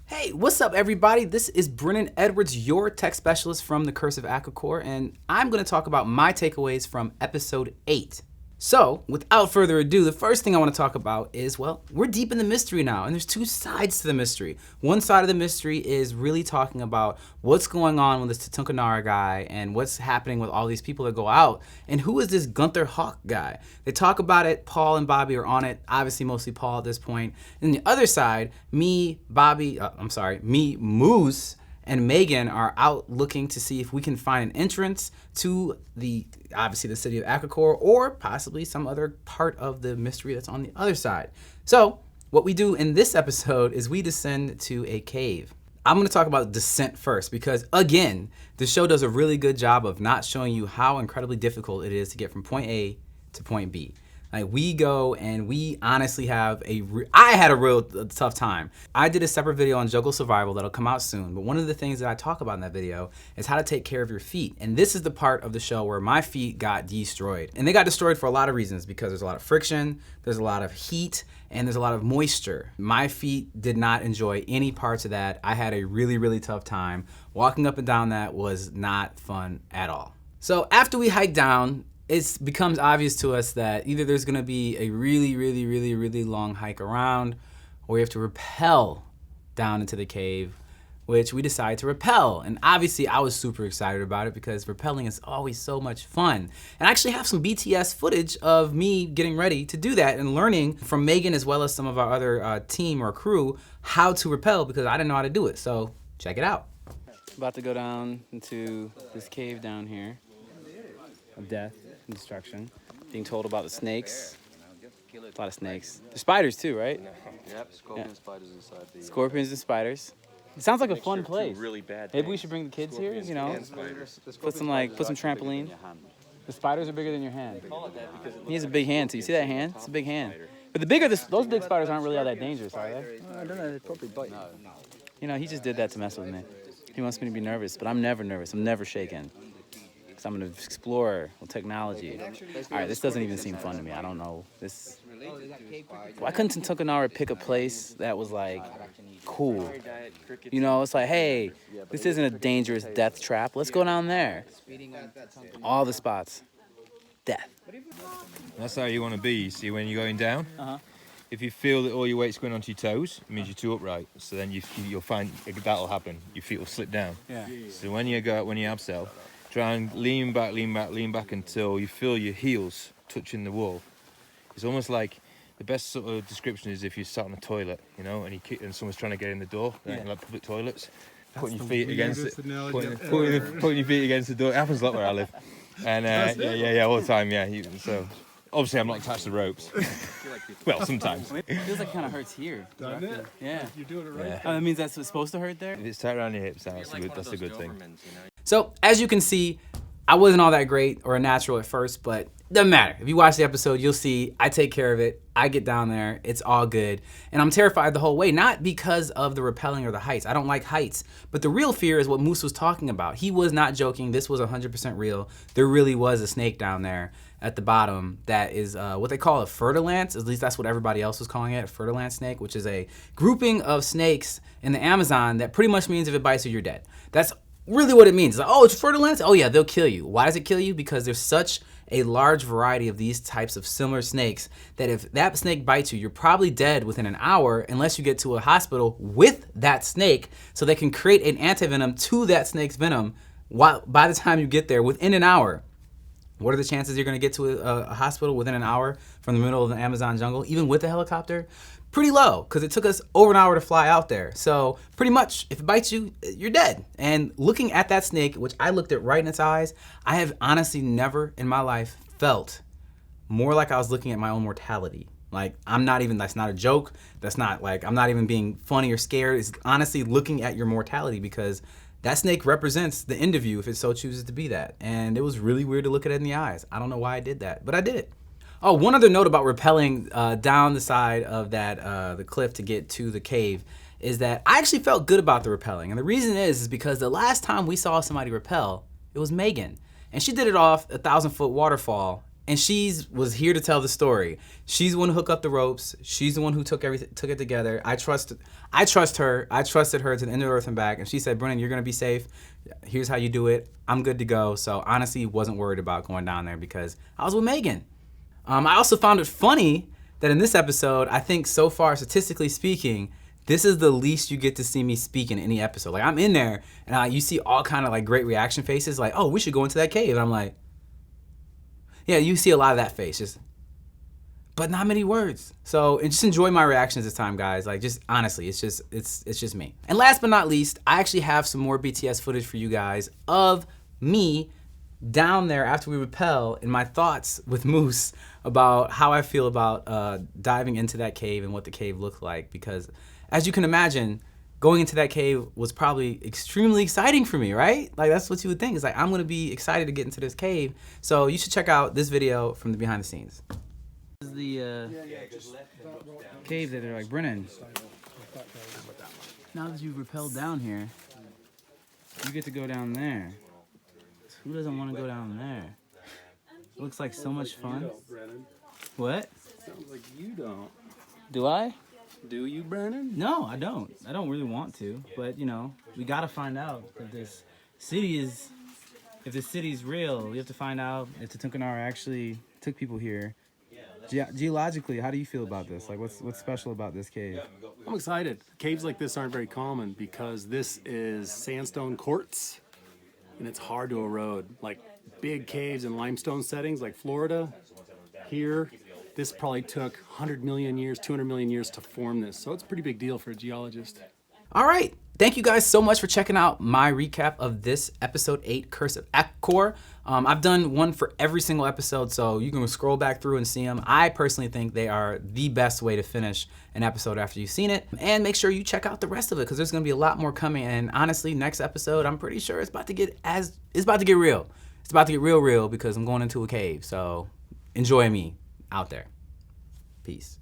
Hey, what's up everybody? This is Brennan Edwards, your tech specialist from the Curse of Akakor, and I'm going to talk about my takeaways from episode 8. So, without further ado, the first thing I want to talk about is, well, we're deep in the mystery now, and there's two sides to the mystery. One side of the mystery is really talking about what's going on with this Tutunkanara guy and what's happening with all these people that go out, and who is this Gunther Hawk guy? They talk about it, Paul and Bobby are on it, obviously mostly Paul at this point. And the other side, me, Moose, and Megan are out looking to see if we can find an entrance to obviously the city of Akakor, or possibly some other part of the mystery that's on the other side. So what we do in this episode is we descend to a cave. I'm going to talk about descent first because, again, the show does a really good job of not showing you how incredibly difficult it is to get from point A to point B. Like, we go and we honestly have I had a real tough time. I did a separate video on jungle survival that'll come out soon, but one of the things that I talk about in that video is how to take care of your feet. And this is the part of the show where my feet got destroyed. And they got destroyed for a lot of reasons, because there's a lot of friction, there's a lot of heat, and there's a lot of moisture. My feet did not enjoy any parts of that. I had a really, really tough time. Walking up and down that was not fun at all. So after we hike down, it becomes obvious to us that either there's going to be a really, really, really, really long hike around, or we have to rappel down into the cave, which we decide to rappel. And obviously I was super excited about it because rappelling is always so much fun. And I actually have some BTS footage of me getting ready to do that and learning from Megan as well as some of our other team or crew how to rappel, because I didn't know how to do it. So check it out. About to go down into this cave down here of death and destruction. Being told about the snakes. A lot of snakes. There's spiders too, right? Yep, scorpions, spiders inside the... Scorpions and spiders. It sounds like a fun place. Really bad Maybe we should bring the kids here, you know? Put some trampoline. The spiders are bigger than your hand. He has a big hand too. You see that hand? It's a big hand. But those big spiders aren't really all that dangerous, are they? I don't know, they probably bite. You know, he just did that to mess with me. He wants me to be nervous, but I'm never nervous. I'm never shaken. Because I'm going to explore with technology. All right, this doesn't even seem fun to me. I don't know. Why couldn't Tutunkanara pick a place that was, like, cool? You know, it's like, hey, this isn't a dangerous death trap. Let's go down there. All the spots. Death. That's how you want to be. You see, when you're going down, if you feel that all your weight's going onto your toes, it means you're too upright. So then you'll find that'll happen. Your feet will slip down. Yeah. So when you abseil, try and lean back until you feel your heels touching the wall. It's almost like the best sort of description is if you sat on a toilet, you know, and someone's trying to get in the door, like public toilets, putting your feet against it, putting your feet against the door. It happens a lot where I live, and yeah, all the time, yeah. So obviously I'm not attached to ropes. Well, sometimes. It feels like it kind of hurts here. Doesn't it? Yeah. You're doing it right. Yeah. That means that's supposed to hurt there? If it's tight around your hips, that's a good thing. So, as you can see, I wasn't all that great or a natural at first, but it doesn't matter. If you watch the episode, you'll see I take care of it. I get down there. It's all good. And I'm terrified the whole way, not because of the rappelling or the heights. I don't like heights. But the real fear is what Moose was talking about. He was not joking. This was 100% real. There really was a snake down there at the bottom that is what they call a fertilance. At least that's what everybody else was calling it, a fertilance snake, which is a grouping of snakes in the Amazon that pretty much means if it bites you, you're dead. That's really what it means. It's like, oh, it's fertilance? Oh yeah, they'll kill you. Why does it kill you? Because there's such a large variety of these types of similar snakes that if that snake bites you, you're probably dead within an hour unless you get to a hospital with that snake so they can create an antivenom to that snake's venom by the time you get there within an hour. What are the chances you're going to get to a hospital within an hour from the middle of the Amazon jungle, even with a helicopter? Pretty low, because it took us over an hour to fly out there. So pretty much, if it bites you, you're dead. And looking at that snake, which I looked at right in its eyes, I have honestly never in my life felt more like I was looking at my own mortality. Like, that's not a joke. That's not like, I'm not even being funny or scared. It's honestly looking at your mortality, because that snake represents the end of you if it so chooses to be that. And it was really weird to look at it in the eyes. I don't know why I did that, but I did it. Oh, one other note about rappelling down the side of the cliff to get to the cave is that I actually felt good about the rappelling. And the reason is because the last time we saw somebody rappel, it was Megan. And she did it off a 1,000-foot waterfall and was here to tell the story. She's the one who hooked up the ropes. She's the one who took it together. I trust her. I trusted her to the end of the earth and back. And she said, Brennan, you're gonna be safe. Here's how you do it. I'm good to go. So honestly, wasn't worried about going down there because I was with Megan. I also found it funny that in this episode, I think so far, statistically speaking, this is the least you get to see me speak in any episode. Like, I'm in there and you see all kind of like great reaction faces, like, oh, we should go into that cave. And I'm like, yeah, you see a lot of that face, but not many words. So just enjoy my reactions this time, guys. Like, just honestly, it's just me. And last but not least, I actually have some more BTS footage for you guys of me down there after we rappel and my thoughts with Moose about how I feel about diving into that cave and what the cave looked like. Because as you can imagine, going into that cave was probably extremely exciting for me, right? Like, that's what you would think. It's like, I'm gonna be excited to get into this cave. So you should check out this video from the behind the scenes. This is the cave that they're like, Brennan, now that you've rappelled down here, you get to go down there. Who doesn't want to go down there? It looks like so much fun. What? Sounds like you don't. Do I? Do you, Brennan? No, I don't. I don't really want to. But, you know, we got to find out if this city is, if the city's real. We have to find out if the Tunkanar actually took people here. Geologically, how do you feel about this? Like, what's special about this cave? I'm excited. Caves like this aren't very common because this is sandstone quartz and it's hard to erode. Like big caves in limestone settings like Florida, here, this probably took 100 million years, 200 million years to form this. So it's a pretty big deal for a geologist. All right. Thank you guys so much for checking out my recap of this episode 8, Curse of Akakor. I've done one for every single episode, so you can scroll back through and see them. I personally think they are the best way to finish an episode after you've seen it. And make sure you check out the rest of it because there's going to be a lot more coming. And honestly, next episode, I'm pretty sure it's about to get real. It's about to get real because I'm going into a cave. So enjoy me out there. Peace.